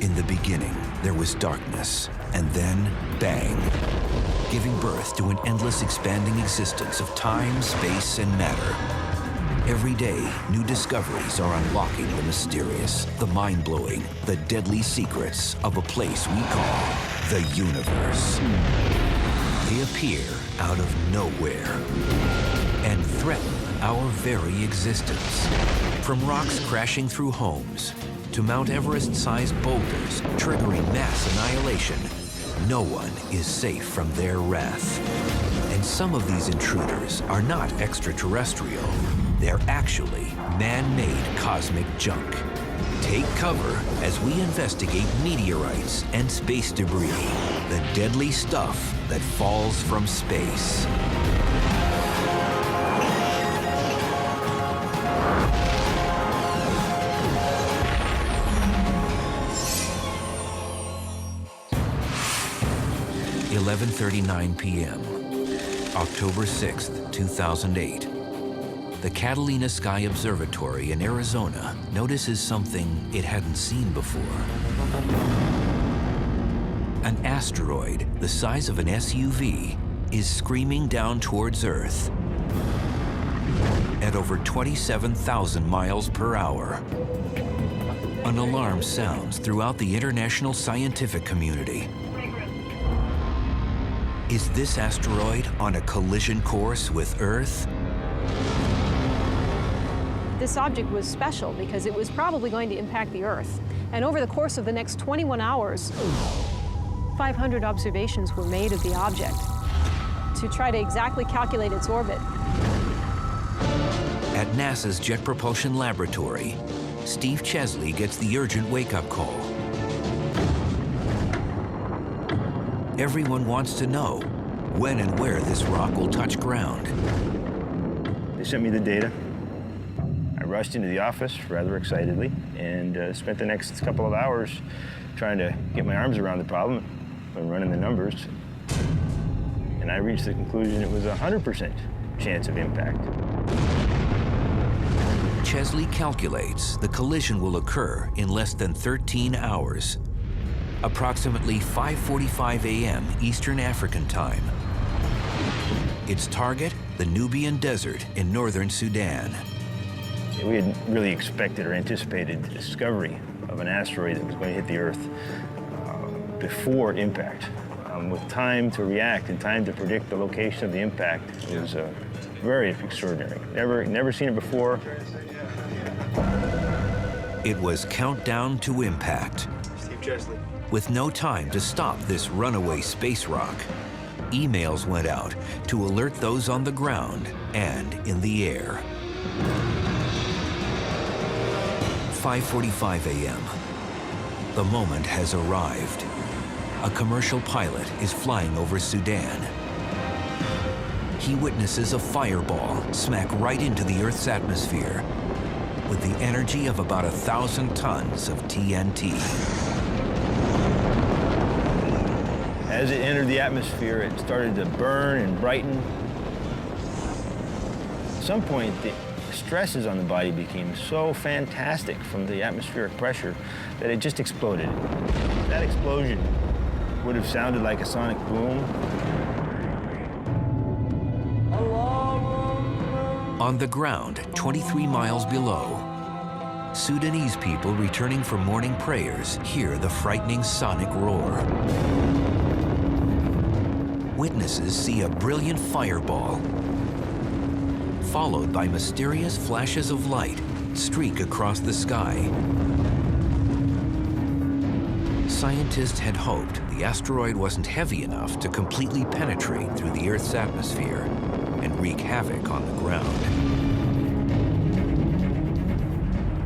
In the beginning, there was darkness, and then, bang, giving birth to an endless expanding existence of time, space, and matter. Every day, new discoveries are unlocking the mysterious, the mind-blowing, the deadly secrets of a place we call the universe. They appear out of nowhere and threaten our very existence. From rocks crashing through homes to Mount Everest-sized boulders triggering mass annihilation, no one is safe from their wrath. And some of these intruders are not extraterrestrial. They're actually man-made cosmic junk. Take cover as we investigate meteorites and space debris, the deadly stuff that falls from space. "11:39 p.m., October 6th, 2008. The Catalina Sky Observatory in Arizona notices something it hadn't seen before. An asteroid the size of an SUV is screaming down towards Earth at over 27,000 miles per hour. An alarm sounds throughout the international scientific community. Is this asteroid on a collision course with Earth? This object was special because it was probably going to impact the Earth. And over the course of the next 21 hours, 500 observations were made of the object to try to exactly calculate its orbit. At NASA's Jet Propulsion Laboratory, Steve Chesley gets the urgent wake-up call. Everyone wants to know when and where this rock will touch ground. They sent me the data. I rushed into the office rather excitedly and spent the next couple of hours trying to get my arms around the problem and running the numbers. And I reached the conclusion it was a 100% chance of impact. Chesley calculates the collision will occur in less than 13 hours, approximately 5:45 a.m. Eastern African Time. Its target, the Nubian Desert in northern Sudan. We had really expected or anticipated the discovery of an asteroid that was going to hit the Earth before impact. With time to react and time to predict the location of the impact, it was very extraordinary. Never seen it before. It was countdown to impact. Steve Chesley. With no time to stop this runaway space rock, emails went out to alert those on the ground and in the air. 5:45 a.m. The moment has arrived. A commercial pilot is flying over Sudan. He witnesses a fireball smack right into the Earth's atmosphere with the energy of about 1,000 tons of TNT. As it entered the atmosphere, it started to burn and brighten. At some point, the stresses on the body became so fantastic from the atmospheric pressure that it just exploded. That explosion would have sounded like a sonic boom. On the ground, 23 miles below, Sudanese people returning from morning prayers hear the frightening sonic roar. Witnesses see a brilliant fireball, followed by mysterious flashes of light streak across the sky. Scientists had hoped the asteroid wasn't heavy enough to completely penetrate through the Earth's atmosphere and wreak havoc on the ground.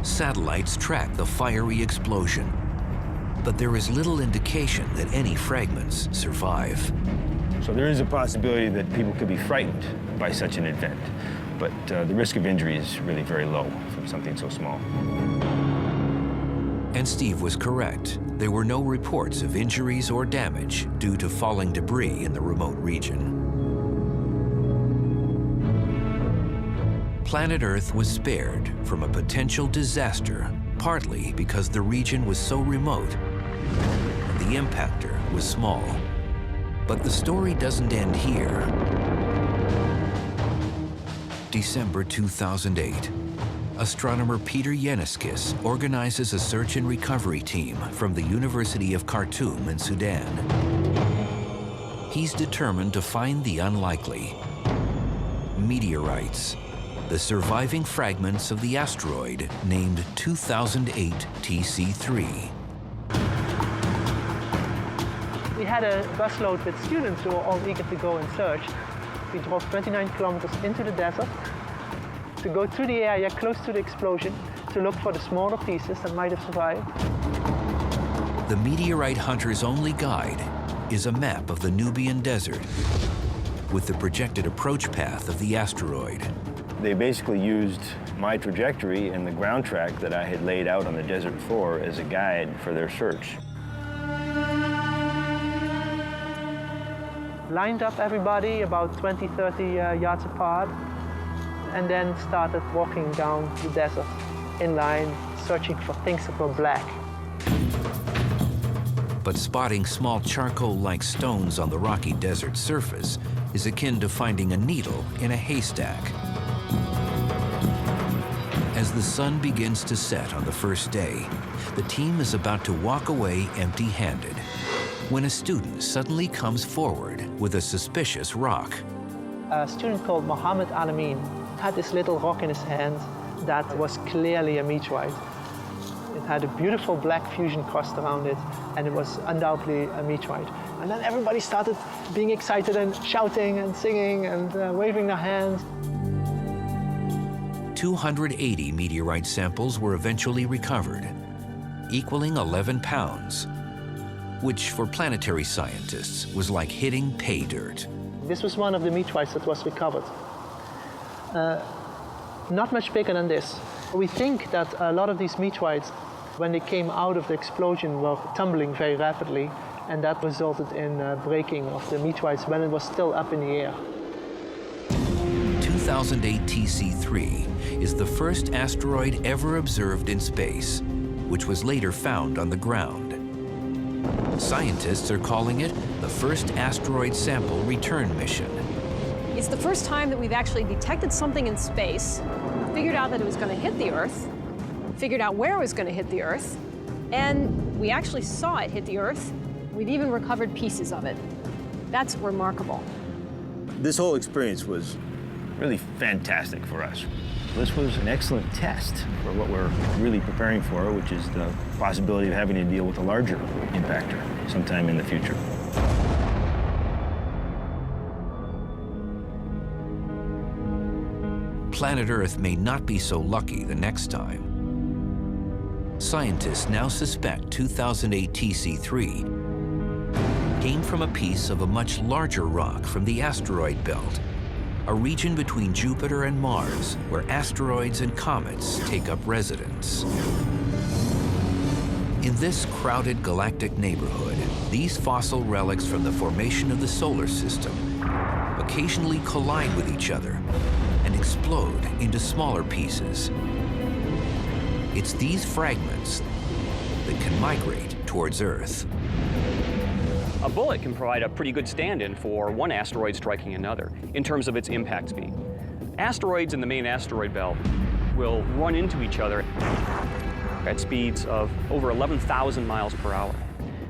Satellites track the fiery explosion, but there is little indication that any fragments survive. So there is a possibility that people could be frightened by such an event, but the risk of injury is really very low from something so small. And Steve was correct. There were no reports of injuries or damage due to falling debris in the remote region. Planet Earth was spared from a potential disaster, partly because the region was so remote and the impactor was small. But the story doesn't end here. December 2008. Astronomer Peter Yeniskis organizes a search and recovery team from the University of Khartoum in Sudan. He's determined to find the unlikely. Meteorites, the surviving fragments of the asteroid named 2008 TC3. We had a busload with students who were all eager to go and search. We drove 29 kilometers into the desert to go to the area close to the explosion to look for the smaller pieces that might have survived. The meteorite hunter's only guide is a map of the Nubian desert with the projected approach path of the asteroid. They basically used my trajectory and the ground track that I had laid out on the desert floor as a guide for their search. Lined up everybody about 20, 30 yards apart, and then started walking down the desert in line, searching for things that were black. But spotting small charcoal-like stones on the rocky desert surface is akin to finding a needle in a haystack. As the sun begins to set on the first day, the team is about to walk away empty-handed when a student suddenly comes forward with a suspicious rock. A student called Mohammed Alamin had this little rock in his hand that was clearly a meteorite. It had a beautiful black fusion crust around it, and it was undoubtedly a meteorite. And then everybody started being excited and shouting and singing and waving their hands. 280 meteorite samples were eventually recovered, equaling 11 pounds, which for planetary scientists was like hitting pay dirt. This was one of the meteorites that was recovered. Not much bigger than this. We think that a lot of these meteorites, when they came out of the explosion, were tumbling very rapidly, and that resulted in breaking of the meteorites when it was still up in the air. 2008 TC3 is the first asteroid ever observed in space, which was later found on the ground. Scientists are calling it the first asteroid sample return mission. It's the first time that we've actually detected something in space, figured out that it was going to hit the Earth, figured out where it was going to hit the Earth, and we actually saw it hit the Earth. We've even recovered pieces of it. That's remarkable. This whole experience was really fantastic for us. This was an excellent test for what we're really preparing for, which is the possibility of having to deal with a larger impactor sometime in the future. Planet Earth may not be so lucky the next time. Scientists now suspect 2008 TC3 came from a piece of a much larger rock from the asteroid belt, a region between Jupiter and Mars where asteroids and comets take up residence. In this crowded galactic neighborhood, these fossil relics from the formation of the solar system occasionally collide with each other and explode into smaller pieces. It's these fragments that can migrate towards Earth. A bullet can provide a pretty good stand-in for one asteroid striking another in terms of its impact speed. Asteroids in the main asteroid belt will run into each other at speeds of over 11,000 miles per hour.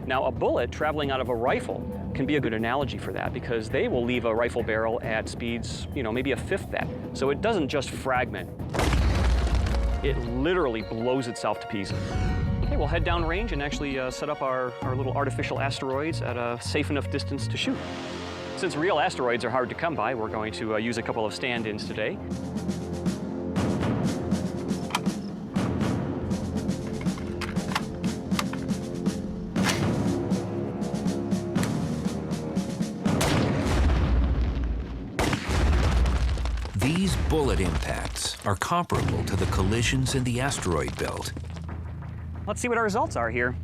Now, a bullet traveling out of a rifle can be a good analogy for that because they will leave a rifle barrel at speeds, maybe a fifth that. So it doesn't just fragment. It literally blows itself to pieces. Okay, we'll head downrange and actually set up our little artificial asteroids at a safe enough distance to shoot. Since real asteroids are hard to come by, we're going to use a couple of stand-ins today. These bullet impacts are comparable to the collisions in the asteroid belt. Let's see what our results are here.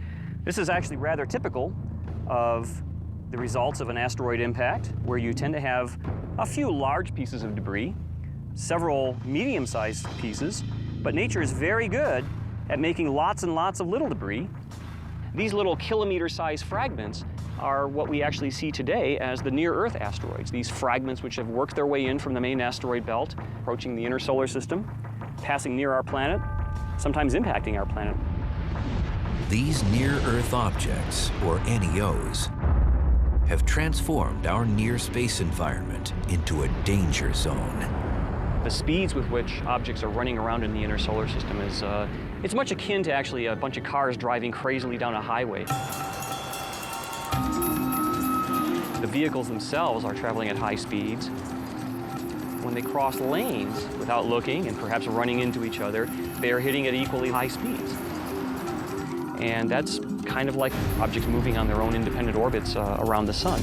This is actually rather typical of the results of an asteroid impact, where you tend to have a few large pieces of debris, several medium-sized pieces, but nature is very good at making lots and lots of little debris. These little kilometer-sized fragments are what we actually see today as the near-Earth asteroids. These fragments which have worked their way in from the main asteroid belt, approaching the inner solar system, passing near our planet, sometimes impacting our planet. These near-Earth objects, or NEOs, have transformed our near-space environment into a danger zone. The speeds with which objects are running around in the inner solar system is it's much akin to actually a bunch of cars driving crazily down a highway. The vehicles themselves are traveling at high speeds. When they cross lanes without looking and perhaps running into each other, they are hitting at equally high speeds. And that's kind of like objects moving on their own independent orbits around the sun.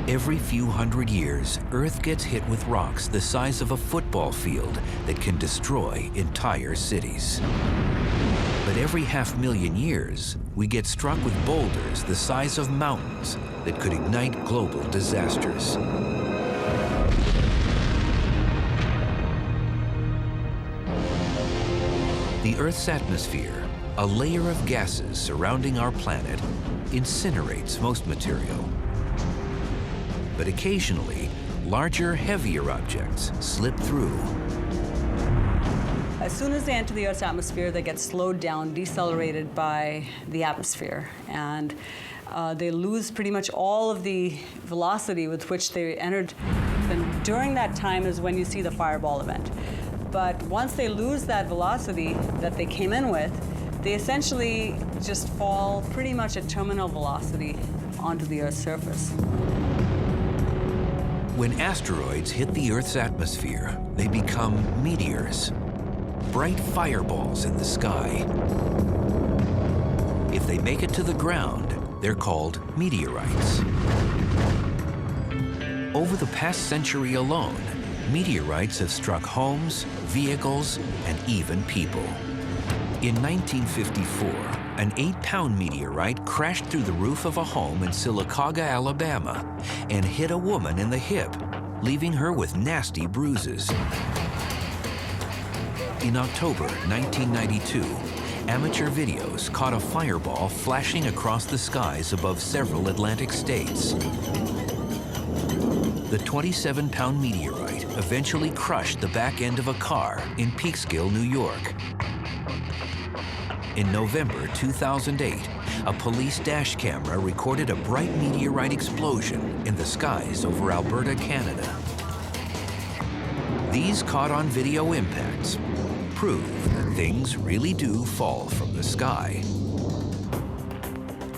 Every few hundred years, Earth gets hit with rocks the size of a football field that can destroy entire cities. But every 500,000 years, we get struck with boulders the size of mountains that could ignite global disasters. The Earth's atmosphere, a layer of gases surrounding our planet, incinerates most material. But occasionally, larger, heavier objects slip through. As soon as they enter the Earth's atmosphere, they get slowed down, decelerated by the atmosphere, and they lose pretty much all of the velocity with which they entered. And during that time is when you see the fireball event. But once they lose that velocity that they came in with, they essentially just fall pretty much at terminal velocity onto the Earth's surface. When asteroids hit the Earth's atmosphere, they become meteors, bright fireballs in the sky. If they make it to the ground, they're called meteorites. Over the past century alone, meteorites have struck homes, vehicles, and even people. In 1954, an 8-pound meteorite crashed through the roof of a home in Sylacauga, Alabama, and hit a woman in the hip, leaving her with nasty bruises. In October 1992, amateur videos caught a fireball flashing across the skies above several Atlantic states. The 27-pound meteorite eventually crushed the back end of a car in Peekskill, New York. In November 2008, a police dash camera recorded a bright meteorite explosion in the skies over Alberta, Canada. These caught-on video impacts prove that things really do fall from the sky.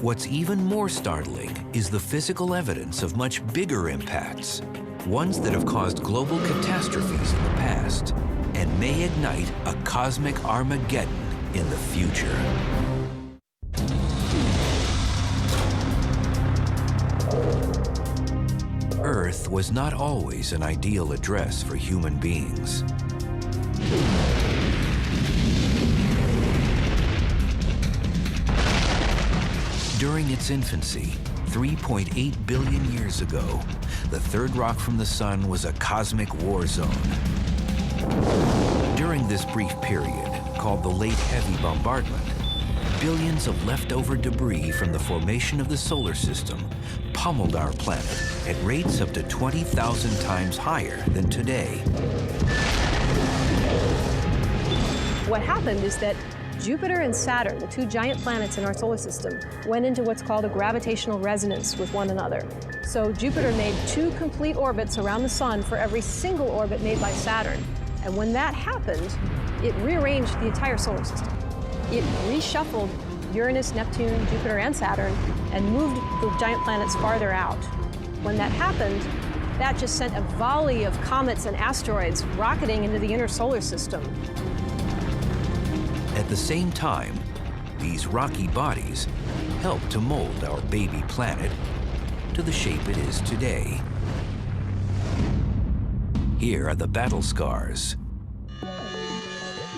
What's even more startling is the physical evidence of much bigger impacts, ones that have caused global catastrophes in the past and may ignite a cosmic Armageddon in the future. Earth was not always an ideal address for human beings. During its infancy, 3.8 billion years ago, the third rock from the sun was a cosmic war zone. During this brief period, called the Late Heavy Bombardment, billions of leftover debris from the formation of the solar system pummeled our planet at rates up to 20,000 times higher than today. What happened is that Jupiter and Saturn, the two giant planets in our solar system, went into what's called a gravitational resonance with one another. So Jupiter made 2 complete orbits around the sun for every single orbit made by Saturn. And when that happened, it rearranged the entire solar system. It reshuffled Uranus, Neptune, Jupiter, and Saturn, and moved the giant planets farther out. When that happened, that just sent a volley of comets and asteroids rocketing into the inner solar system. At the same time, these rocky bodies helped to mold our baby planet to the shape it is today. Here are the battle scars.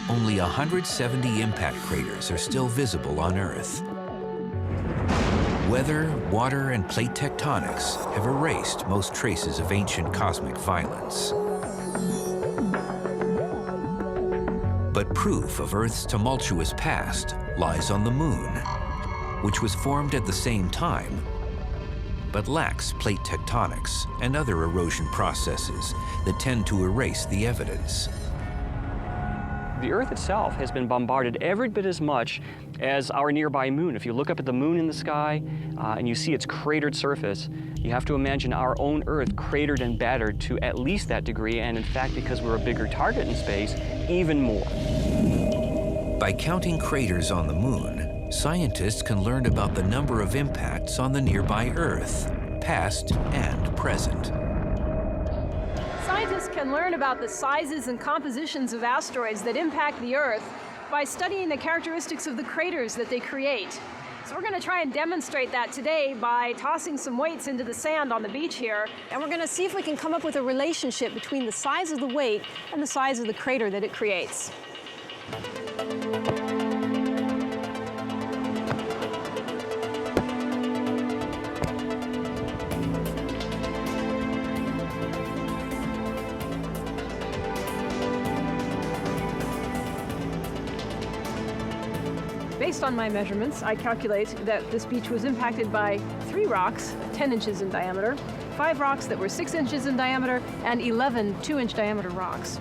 Only 170 impact craters are still visible on Earth. Weather, water, and plate tectonics have erased most traces of ancient cosmic violence. But proof of Earth's tumultuous past lies on the Moon, which was formed at the same time, but lacks plate tectonics and other erosion processes that tend to erase the evidence. The Earth itself has been bombarded every bit as much as our nearby moon. If you look up at the moon in the sky and you see its cratered surface, you have to imagine our own Earth cratered and battered to at least that degree, and in fact, because we're a bigger target in space, even more. By counting craters on the moon, scientists can learn about the number of impacts on the nearby Earth, past and present. Scientists can learn about the sizes and compositions of asteroids that impact the Earth by studying the characteristics of the craters that they create. So we're going to try and demonstrate that today by tossing some weights into the sand on the beach here, and we're going to see if we can come up with a relationship between the size of the weight and the size of the crater that it creates. Based on my measurements, I calculate that this beach was impacted by 3 rocks, 10 inches in diameter, 5 rocks that were 6 inches in diameter, and 11 2-inch diameter rocks.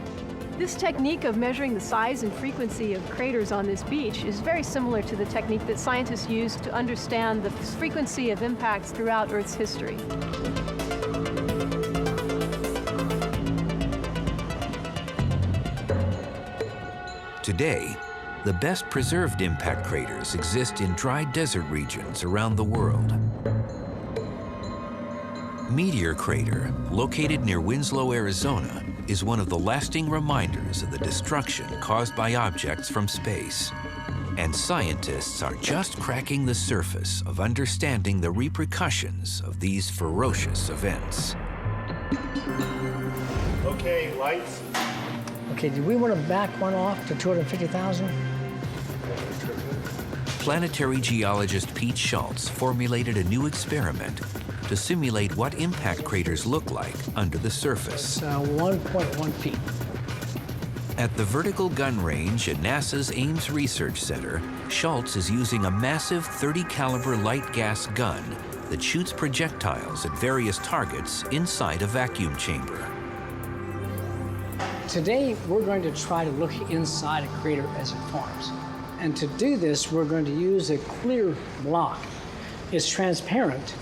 This technique of measuring the size and frequency of craters on this beach is very similar to the technique that scientists use to understand the frequency of impacts throughout Earth's history. Today, the best preserved impact craters exist in dry desert regions around the world. Meteor Crater, located near Winslow, Arizona, is one of the lasting reminders of the destruction caused by objects from space. And scientists are just cracking the surface of understanding the repercussions of these ferocious events. Okay, lights. Okay, do we want to back one off to 250,000? Planetary geologist Pete Schultz formulated a new experiment to simulate what impact craters look like under the surface. It's 1.1 feet. At the vertical gun range at NASA's Ames Research Center, Schultz is using a massive 30 caliber light gas gun that shoots projectiles at various targets inside a vacuum chamber. Today, we're going to try to look inside a crater as it forms. And to do this, we're going to use a clear block. It's transparent,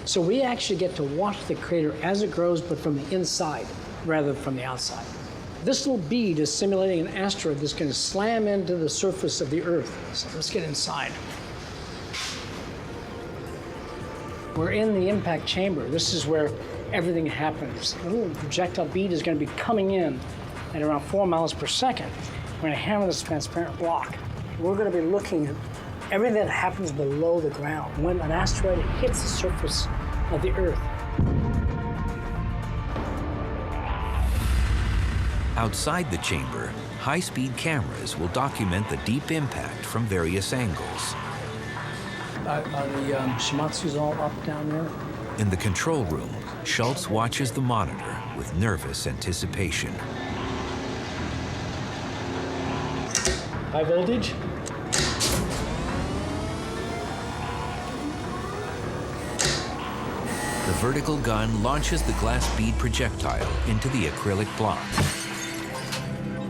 so we actually get to watch the crater as it grows, but from the inside rather than from the outside. This little bead is simulating an asteroid that's going to slam into the surface of the Earth. So let's get inside. We're in the impact chamber. This is where everything happens. The little projectile bead is going to be coming in at around 4 miles per second. We're going to hammer this transparent block. We're going to be looking at everything that happens below the ground when an asteroid hits the surface of the Earth. Outside the chamber, high-speed cameras will document the deep impact from various angles. Are the Shimatsus all up down there? In the control room, Schultz watches the monitor with nervous anticipation. High voltage? The vertical gun launches the glass bead projectile into the acrylic block.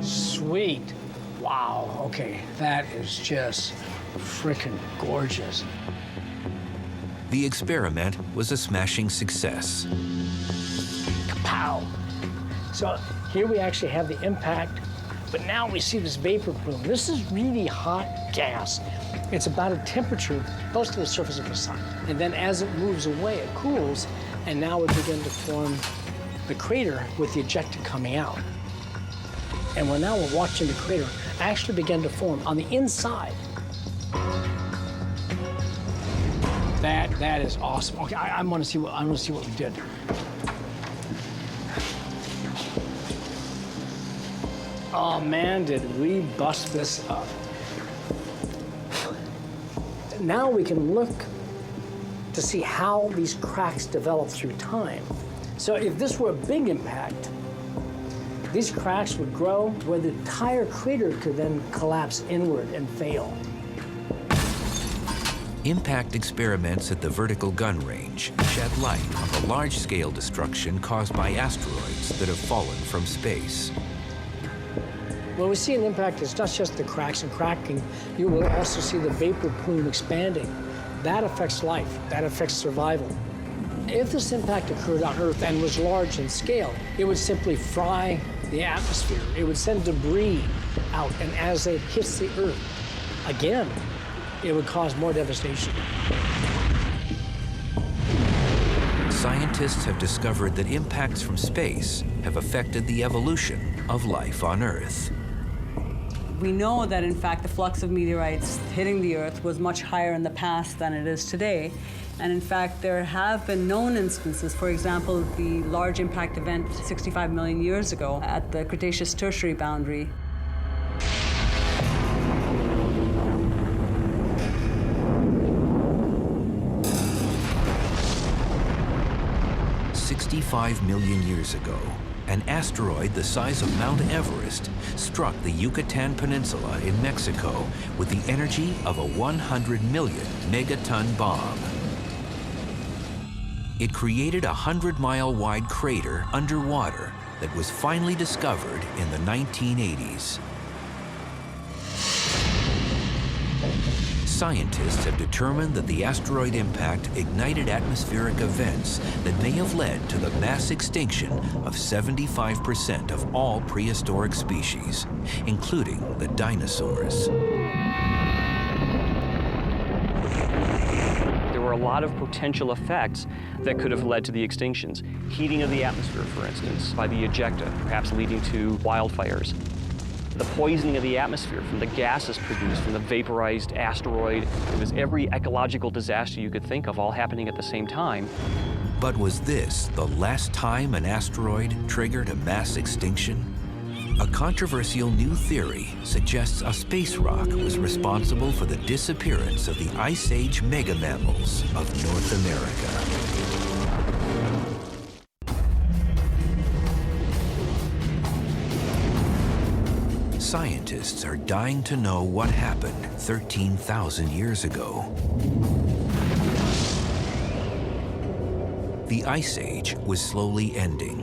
Sweet. Wow, okay, that is just frickin' gorgeous. The experiment was a smashing success. Kapow! So here we actually have the impact, but now we see this vapor plume. This is really hot gas. It's about a temperature close to the surface of the sun. And then as it moves away, it cools, and now we begin to form the crater with the ejecta coming out. And now we're watching the crater actually begin to form on the inside. That is awesome. Okay, I want to see what we did. Oh man, did we bust this up. Now we can look to see how these cracks develop through time. So if this were a big impact, These cracks would grow where the entire crater could then collapse inward and fail. Impact experiments at the vertical gun range shed light on the large-scale destruction caused by asteroids that have fallen from space. When we see an impact, it's not just the cracks and cracking. You will also see the vapor plume expanding. That affects life. That affects survival. If this impact occurred on Earth and was large in scale, it would simply fry the atmosphere. It would send debris out, and as it hits the Earth, again, it would cause more devastation. Scientists have discovered that impacts from space have affected the evolution of life on Earth. We know that, in fact, the flux of meteorites hitting the Earth was much higher in the past than it is today. And in fact, there have been known instances, for example, the large impact event 65 million years ago at the Cretaceous-Tertiary boundary. 65 million years ago, an asteroid the size of Mount Everest struck the Yucatan Peninsula in Mexico with the energy of a 100 million megaton bomb. It created a 100-mile wide crater underwater that was finally discovered in the 1980s. Scientists have determined that the asteroid impact ignited atmospheric events that may have led to the mass extinction of 75% of all prehistoric species, including the dinosaurs. There were a lot of potential effects that could have led to the extinctions. Heating of the atmosphere, for instance, by the ejecta, perhaps leading to wildfires. The poisoning of the atmosphere from the gases produced from the vaporized asteroid. It was every ecological disaster you could think of all happening at the same time. But was this the last time an asteroid triggered a mass extinction? A controversial new theory suggests a space rock was responsible for the disappearance of the Ice Age megamammals of North America. Scientists are dying to know what happened 13,000 years ago. The Ice Age was slowly ending.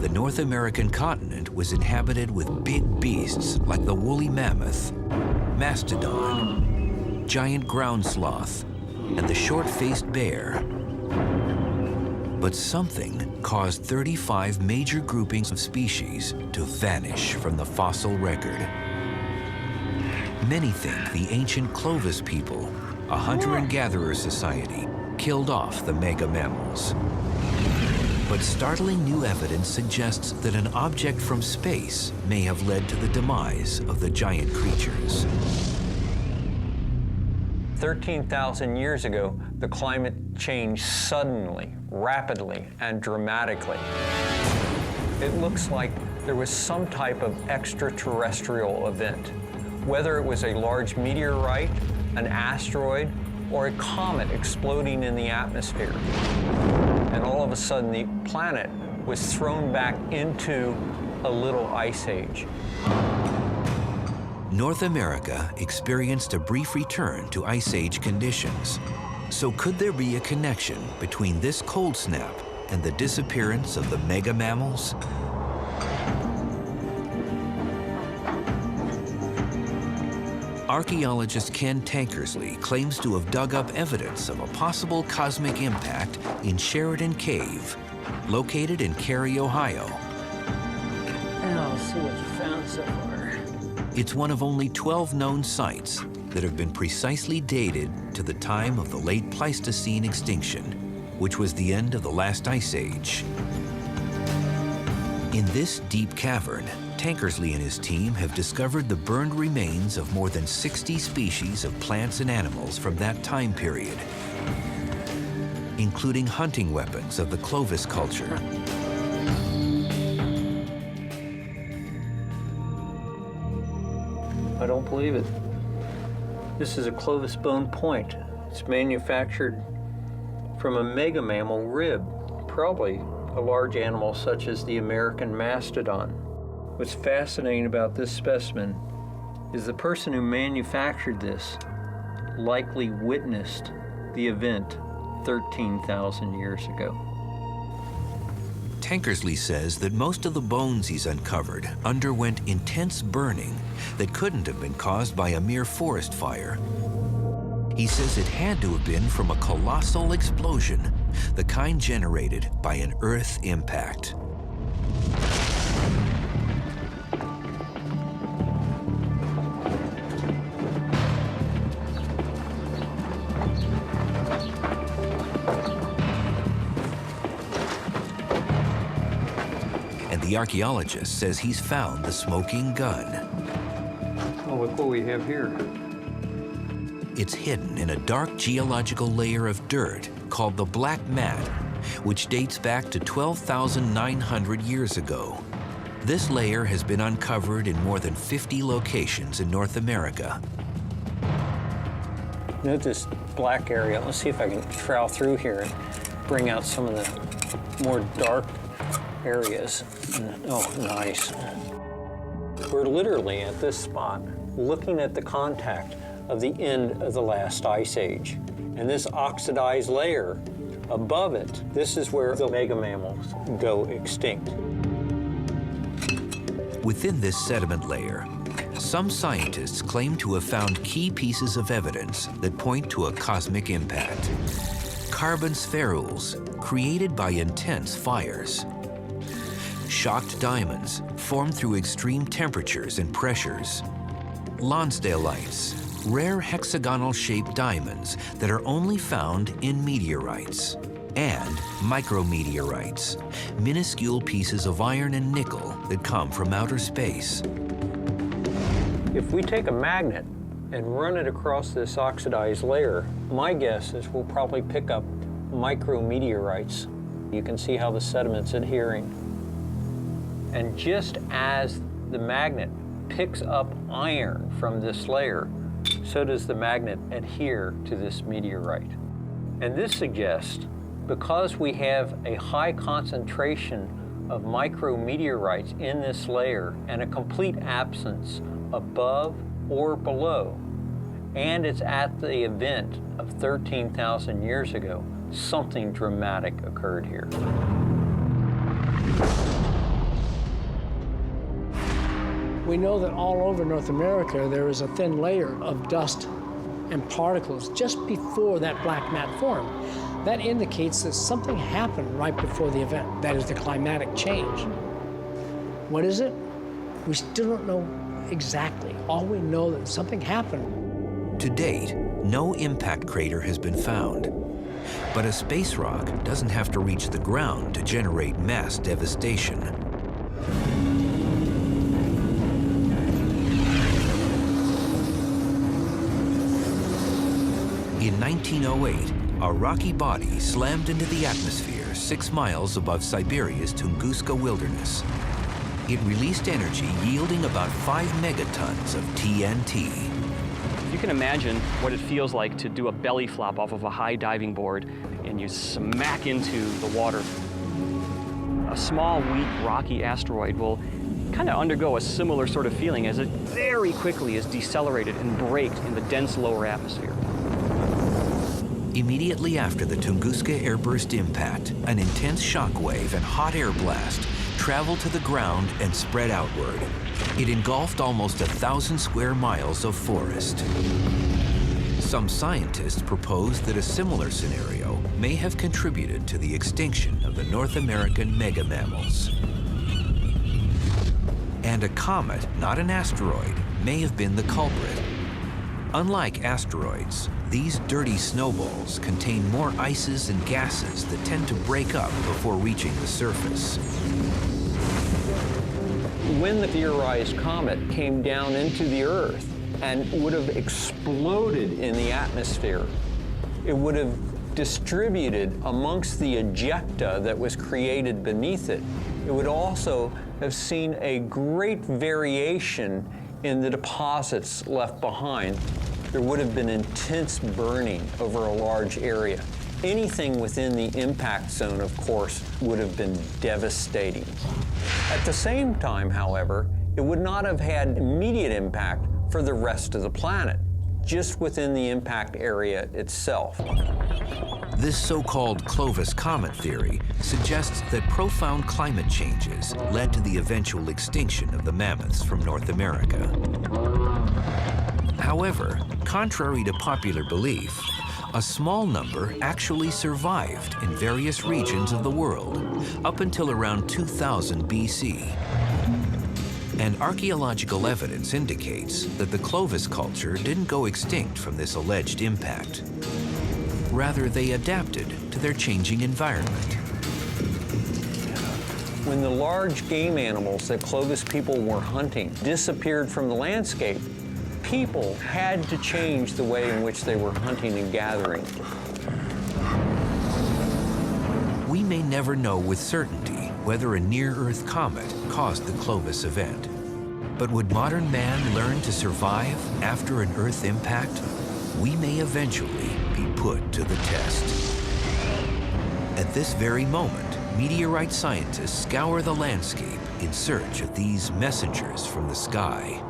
The North American continent was inhabited with big beasts like the woolly mammoth, mastodon, giant ground sloth, and the short-faced bear. But something caused 35 major groupings of species to vanish from the fossil record. Many think the ancient Clovis people, a hunter and gatherer society, killed off the mega mammals. But startling new evidence suggests that an object from space may have led to the demise of the giant creatures. 13,000 years ago, the climate changed suddenly, rapidly, and dramatically. It looks like there was some type of extraterrestrial event, whether it was a large meteorite, an asteroid, or a comet exploding in the atmosphere. And all of a sudden, the planet was thrown back into a little ice age. North America experienced a brief return to Ice Age conditions. So could there be a connection between this cold snap and the disappearance of the mega mammals? Archaeologist Ken Tankersley claims to have dug up evidence of a possible cosmic impact in Sheridan Cave, located in Cary, Ohio. Now, let's see what you found so far. It's one of only 12 known sites that have been precisely dated to the time of the late Pleistocene extinction, which was the end of the last ice age. In this deep cavern, Tankersley and his team have discovered the burned remains of more than 60 species of plants and animals from that time period, including hunting weapons of the Clovis culture. I don't believe it. This is a Clovis bone point. It's manufactured from a megamammal rib, probably a large animal such as the American mastodon. What's fascinating about this specimen is the person who manufactured this likely witnessed the event 13,000 years ago. Tankersley says that most of the bones he's uncovered underwent intense burning that couldn't have been caused by a mere forest fire. He says it had to have been from a colossal explosion, the kind generated by an Earth impact. The archaeologist says he's found the smoking gun. Oh, look what we have here. It's hidden in a dark geological layer of dirt called the Black Mat, which dates back to 12,900 years ago. This layer has been uncovered in more than 50 locations in North America. Note this black area. Let's see if I can trowel through here and bring out some of the more dark areas. Oh, nice. We're literally at this spot looking at the contact of the end of the last ice age. And this oxidized layer above it, this is where the mega mammals go extinct. Within this sediment layer, some scientists claim to have found key pieces of evidence that point to a cosmic impact. Carbon spherules created by intense fires. Shocked diamonds formed through extreme temperatures and pressures. Lonsdale-lites, rare hexagonal-shaped diamonds that are only found in meteorites. And micrometeorites, minuscule pieces of iron and nickel that come from outer space. If we take a magnet and run it across this oxidized layer, my guess is we'll probably pick up micrometeorites. You can see how the sediment's adhering. And just as the magnet picks up iron from this layer, so does the magnet adhere to this meteorite. And this suggests, because we have a high concentration of micrometeorites in this layer and a complete absence above or below, and it's at the event of 13,000 years ago, something dramatic occurred here. We know that all over North America there is a thin layer of dust and particles just before that black mat formed. That indicates that something happened right before the event. That is the climatic change. What is it? We still don't know exactly. All we know that something happened. To date, no impact crater has been found. But a space rock doesn't have to reach the ground to generate mass devastation. In 1908, a rocky body slammed into the atmosphere 6 miles above Siberia's Tunguska wilderness. It released energy yielding about 5 megatons of TNT. You can imagine what it feels like to do a belly flop off of a high diving board and you smack into the water. A small, weak, rocky asteroid will kind of undergo a similar sort of feeling as it very quickly is decelerated and braked in the dense lower atmosphere. Immediately after the Tunguska airburst impact, an intense shock wave and hot air blast traveled to the ground and spread outward. It engulfed almost 1,000 square miles of forest. Some scientists propose that a similar scenario may have contributed to the extinction of the North American megamammals. And a comet, not an asteroid, may have been the culprit. Unlike asteroids, these dirty snowballs contain more ices and gases that tend to break up before reaching the surface. When the theorized comet came down into the Earth and would have exploded in the atmosphere, it would have distributed amongst the ejecta that was created beneath it. It would also have seen a great variation in the deposits left behind. There would have been intense burning over a large area. Anything within the impact zone, of course, would have been devastating. At the same time, however, it would not have had immediate impact for the rest of the planet, just within the impact area itself. This so-called Clovis comet theory suggests that profound climate changes led to the eventual extinction of the mammoths from North America. However, contrary to popular belief, a small number actually survived in various regions of the world up until around 2000 BC. And archaeological evidence indicates that the Clovis culture didn't go extinct from this alleged impact. Rather, they adapted to their changing environment. When the large game animals that Clovis people were hunting disappeared from the landscape, people had to change the way in which they were hunting and gathering. We may never know with certainty whether a near-Earth comet caused the Clovis event. But would modern man learn to survive after an Earth impact? We may eventually be put to the test. At this very moment, meteorite scientists scour the landscape in search of these messengers from the sky.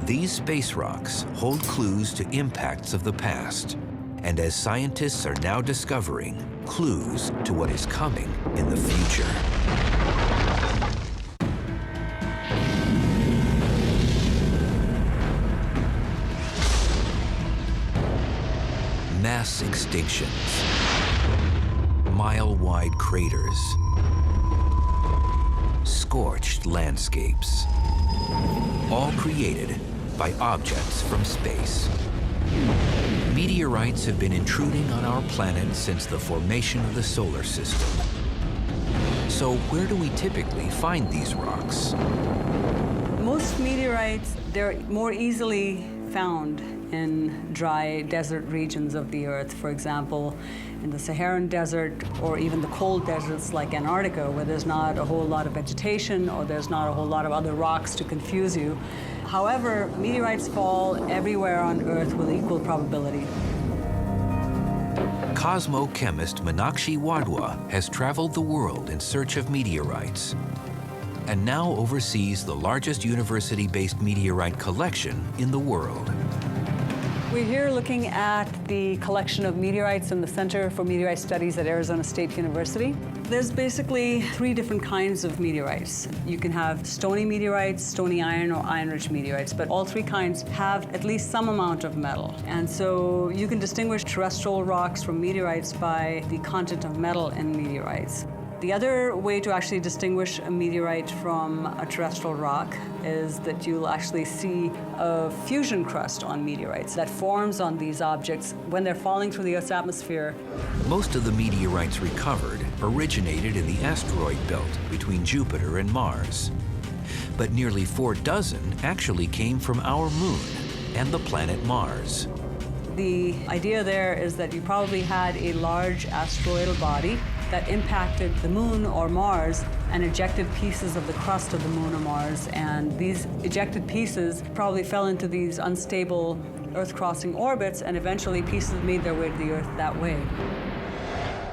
These space rocks hold clues to impacts of the past, and as scientists are now discovering, clues to what is coming in the future. Mass extinctions, mile-wide craters, scorched landscapes, all created by objects from space. Meteorites have been intruding on our planet since the formation of the solar system. So where do we typically find these rocks? Most meteorites, they're more easily found in dry desert regions of the Earth. For example, in the Saharan desert or even the cold deserts like Antarctica, where there's not a whole lot of vegetation or there's not a whole lot of other rocks to confuse you. However, meteorites fall everywhere on Earth with equal probability. Cosmochemist Meenakshi Wadhwa has traveled the world in search of meteorites and now oversees the largest university-based meteorite collection in the world. We're here looking at the collection of meteorites in the Center for Meteorite Studies at Arizona State University. There's basically 3 different kinds of meteorites. You can have stony meteorites, stony iron, or iron-rich meteorites, but all 3 kinds have at least some amount of metal. And so you can distinguish terrestrial rocks from meteorites by the content of metal in meteorites. The other way to actually distinguish a meteorite from a terrestrial rock is that you'll actually see a fusion crust on meteorites that forms on these objects when they're falling through the Earth's atmosphere. Most of the meteorites recovered originated in the asteroid belt between Jupiter and Mars. But nearly 4 dozen actually came from our moon and the planet Mars. The idea there is that you probably had a large asteroidal body that impacted the moon or Mars and ejected pieces of the crust of the moon or Mars. And these ejected pieces probably fell into these unstable Earth-crossing orbits, and eventually pieces made their way to the Earth that way.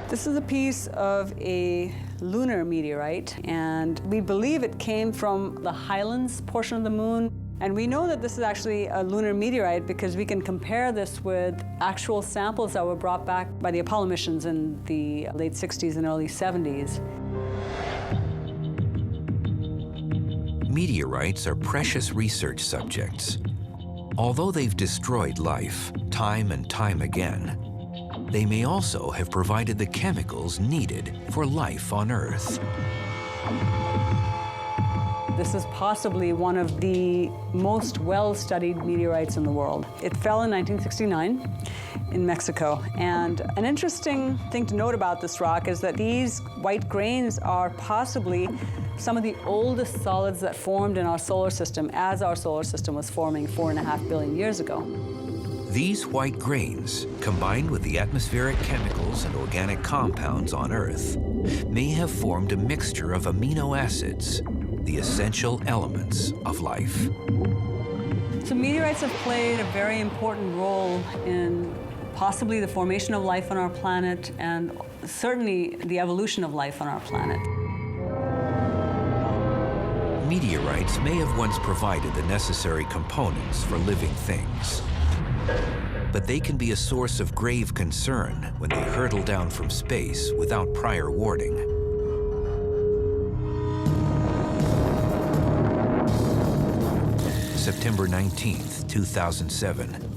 This is a piece of a lunar meteorite, and we believe it came from the Highlands portion of the moon. And we know that this is actually a lunar meteorite because we can compare this with actual samples that were brought back by the Apollo missions in the late 60s and early 70s. Meteorites are precious research subjects. Although they've destroyed life time and time again, they may also have provided the chemicals needed for life on Earth. This is possibly one of the most well-studied meteorites in the world. It fell in 1969 in Mexico. And an interesting thing to note about this rock is that these white grains are possibly some of the oldest solids that formed in our solar system as our solar system was forming 4.5 billion years ago. These white grains, combined with the atmospheric chemicals and organic compounds on Earth, may have formed a mixture of amino acids, the essential elements of life. So meteorites have played a very important role in possibly the formation of life on our planet, and certainly the evolution of life on our planet. Meteorites may have once provided the necessary components for living things, but they can be a source of grave concern when they hurtle down from space without prior warning. September 19th, 2007.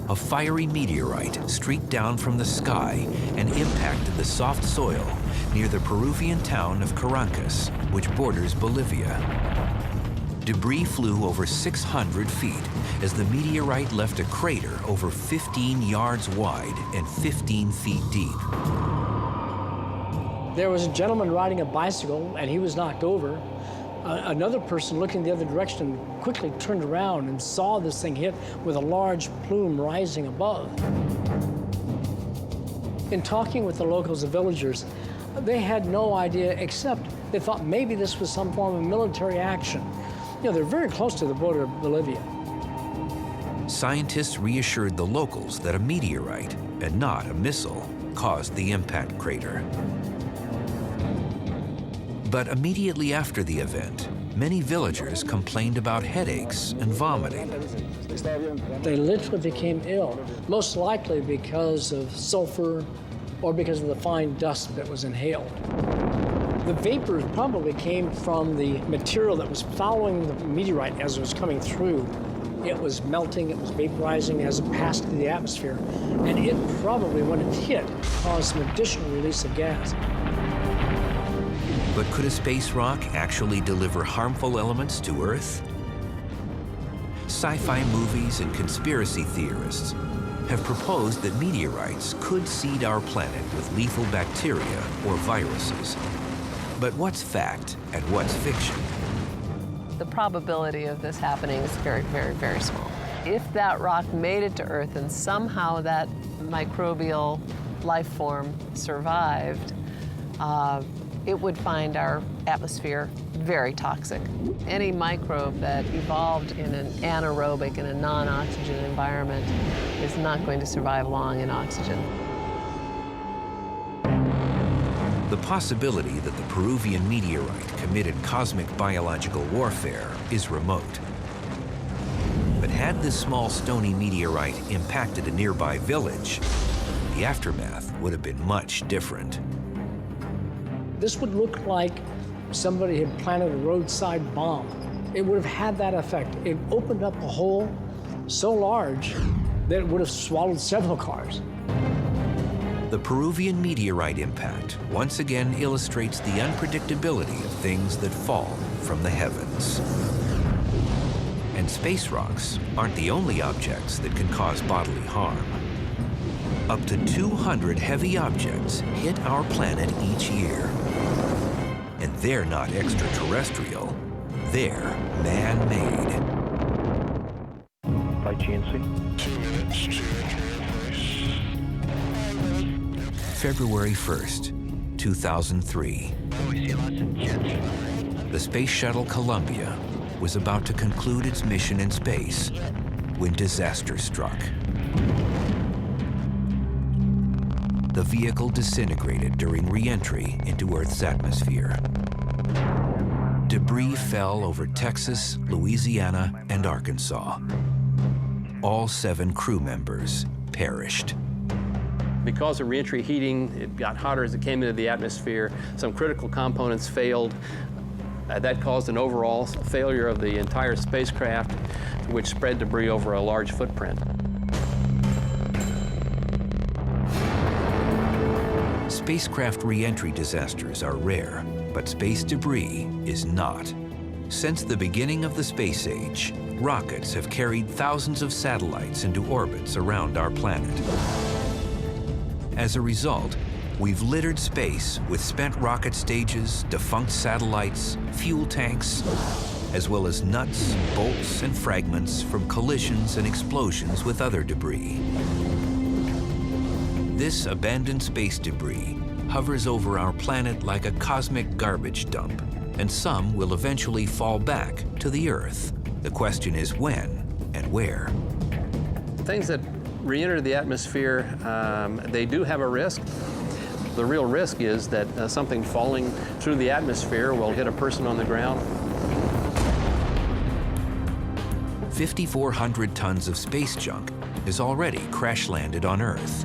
A fiery meteorite streaked down from the sky and impacted the soft soil near the Peruvian town of Caracas, which borders Bolivia. Debris flew over 600 feet as the meteorite left a crater over 15 yards wide and 15 feet deep. There was a gentleman riding a bicycle, and he was knocked over. Another person looking the other direction quickly turned around and saw this thing hit with a large plume rising above. In talking with the locals, the villagers, they had no idea, except they thought maybe this was some form of military action. You know, they're very close to the border of Bolivia. Scientists reassured the locals that a meteorite, and not a missile, caused the impact crater. But immediately after the event, many villagers complained about headaches and vomiting. They literally became ill, most likely because of sulfur or because of the fine dust that was inhaled. The vapors probably came from the material that was following the meteorite as it was coming through. It was melting, it was vaporizing as it passed through the atmosphere, and it probably, when it hit, caused some additional release of gas. But could a space rock actually deliver harmful elements to Earth? Sci-fi movies and conspiracy theorists have proposed that meteorites could seed our planet with lethal bacteria or viruses. But what's fact and what's fiction? The probability of this happening is very, very, very small. If that rock made it to Earth and somehow that microbial life form survived, it would find our atmosphere very toxic. Any microbe that evolved in an anaerobic, in a non-oxygen environment, is not going to survive long in oxygen. The possibility that the Peruvian meteorite committed cosmic biological warfare is remote. But had this small stony meteorite impacted a nearby village, the aftermath would have been much different. This would look like somebody had planted a roadside bomb. It would have had that effect. It opened up a hole so large that it would have swallowed several cars. The Peruvian meteorite impact once again illustrates the unpredictability of things that fall from the heavens. And space rocks aren't the only objects that can cause bodily harm. Up to 200 heavy objects hit our planet each year. And they're not extraterrestrial, they're man-made. By GNC. 2 minutes to February 1st, 2003. The space shuttle Columbia was about to conclude its mission in space when disaster struck. The vehicle disintegrated during re-entry into Earth's atmosphere. Debris fell over Texas, Louisiana, and Arkansas. All 7 crew members perished. Because of reentry heating, it got hotter as it came into the atmosphere. Some critical components failed. That caused an overall failure of the entire spacecraft, which spread debris over a large footprint. Spacecraft re-entry disasters are rare, but space debris is not. Since the beginning of the space age, rockets have carried thousands of satellites into orbits around our planet. As a result, we've littered space with spent rocket stages, defunct satellites, fuel tanks, as well as nuts, bolts, and fragments from collisions and explosions with other debris. This abandoned space debris hovers over our planet like a cosmic garbage dump, and some will eventually fall back to the Earth. The question is when and where. Things that re-enter the atmosphere, they do have a risk. The real risk is that something falling through the atmosphere will hit a person on the ground. 5,400 tons of space junk has already crash-landed on Earth.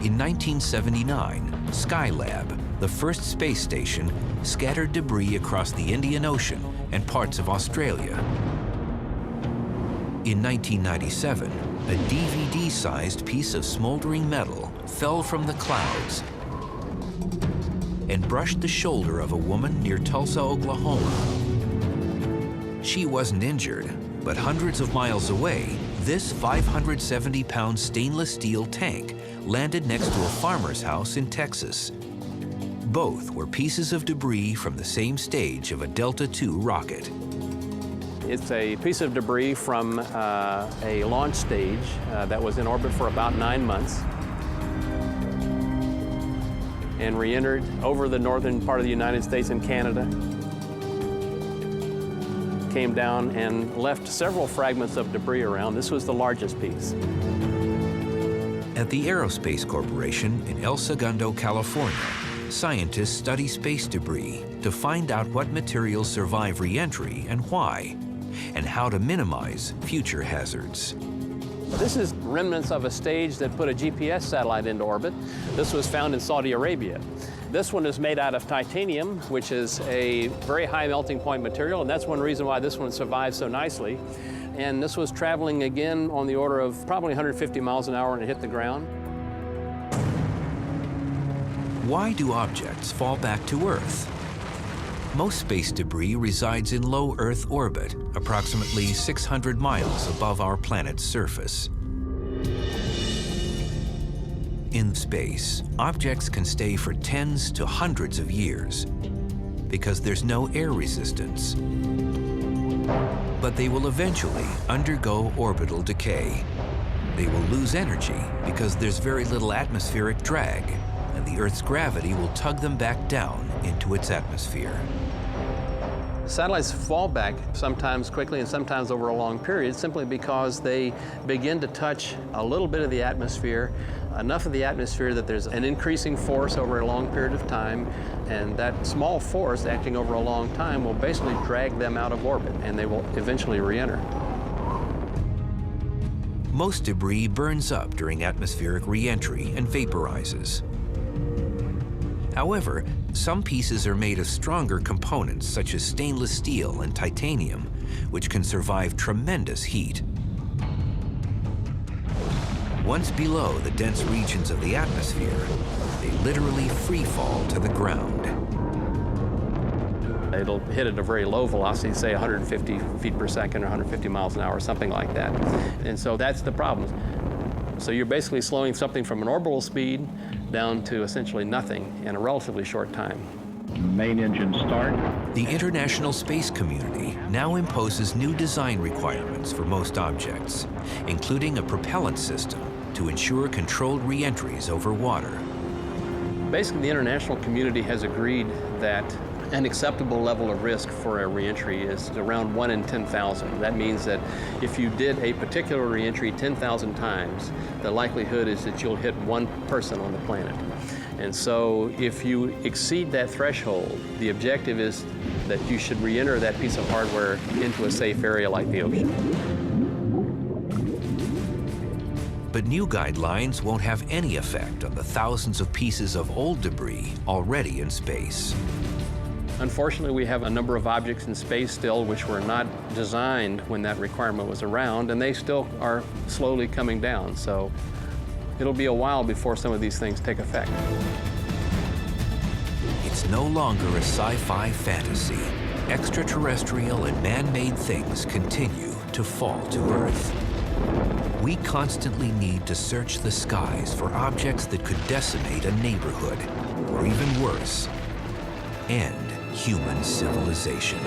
In 1979, Skylab, the first space station, scattered debris across the Indian Ocean and parts of Australia. In 1997, a DVD-sized piece of smoldering metal fell from the clouds and brushed the shoulder of a woman near Tulsa, Oklahoma. She wasn't injured, but hundreds of miles away, this 570-pound stainless steel tank landed next to a farmer's house in Texas. Both were pieces of debris from the same stage of a Delta II rocket. It's a piece of debris from a launch stage that was in orbit for about 9 months and re-entered over the northern part of the United States and Canada. Came down and left several fragments of debris around. This was the largest piece. At the Aerospace Corporation in El Segundo, California, scientists study space debris to find out what materials survive re-entry and why, and how to minimize future hazards. This is remnants of a stage that put a GPS satellite into orbit. This was found in Saudi Arabia. This one is made out of titanium, which is a very high melting point material, and that's one reason why this one survived so nicely. And this was traveling again on the order of probably 150 miles an hour when it hit the ground. Why do objects fall back to Earth? Most space debris resides in low Earth orbit, approximately 600 miles above our planet's surface. In space, objects can stay for tens to hundreds of years because there's no air resistance. But they will eventually undergo orbital decay. They will lose energy because there's very little atmospheric drag, and the Earth's gravity will tug them back down into its atmosphere. Satellites fall back sometimes quickly and sometimes over a long period simply because they begin to touch a little bit of the atmosphere, enough of the atmosphere that there's an increasing force over a long period of time, and that small force acting over a long time will basically drag them out of orbit, and they will eventually re-enter. Most debris burns up during atmospheric re-entry and vaporizes. However, some pieces are made of stronger components such as stainless steel and titanium, which can survive tremendous heat. Once below the dense regions of the atmosphere, they literally free fall to the ground. It'll hit at a very low velocity, say 150 feet per second or 150 miles an hour, something like that. And so that's the problem. So you're basically slowing something from an orbital speed down to essentially nothing in a relatively short time. Main engine start. The international space community now imposes new design requirements for most objects, including a propellant system to ensure controlled re-entries over water. Basically, the international community has agreed that an acceptable level of risk for a re-entry is around 1 in 10,000. That means that if you did a particular re-entry 10,000 times, the likelihood is that you'll hit one person on the planet. And so if you exceed that threshold, the objective is that you should re-enter that piece of hardware into a safe area like the ocean. But new guidelines won't have any effect on the thousands of pieces of old debris already in space. Unfortunately, we have a number of objects in space still which were not designed when that requirement was around, and they still are slowly coming down. So it'll be a while before some of these things take effect. It's no longer a sci-fi fantasy. Extraterrestrial and man-made things continue to fall to Earth. We constantly need to search the skies for objects that could decimate a neighborhood, or even worse, end human civilization.